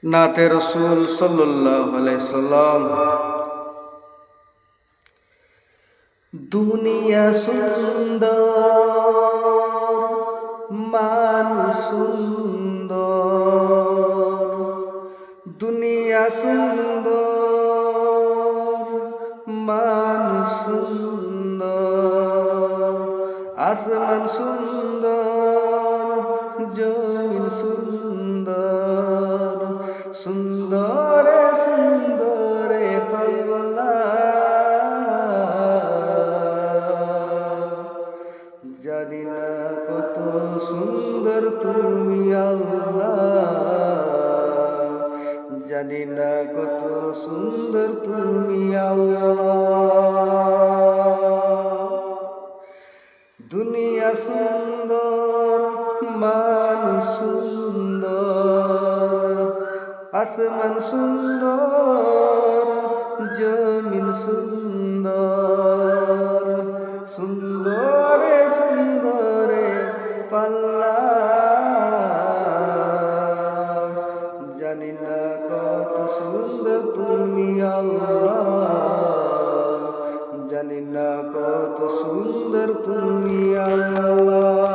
নাতে রসুল সাল্লাল্লাহু আলাইহি সাল্লাম। দুনিয়া সুন্দর, মানুষ সুন্দর। দুনিয়া সুন্দর, মানুষ সুন্দর। আসমান সুন্দর, জমিন সুন্দর। সুন্দরে সুন্দরে পাল্লা, জানি না কত সুন্দর তুমি আল্লাহ, জানি না কত সুন্দর তুমি আল্লাহ। দুনিয়া সুন্দর, মানুষ সুন্দর। আসমান সুন্দর, জমিন সুন্দর। সুন্দরে সুন্দরে পাল্লা, জানি না কত সুন্দর তুমি আল্লাহ, জানি না কত সুন্দর তুমি আল্লাহ।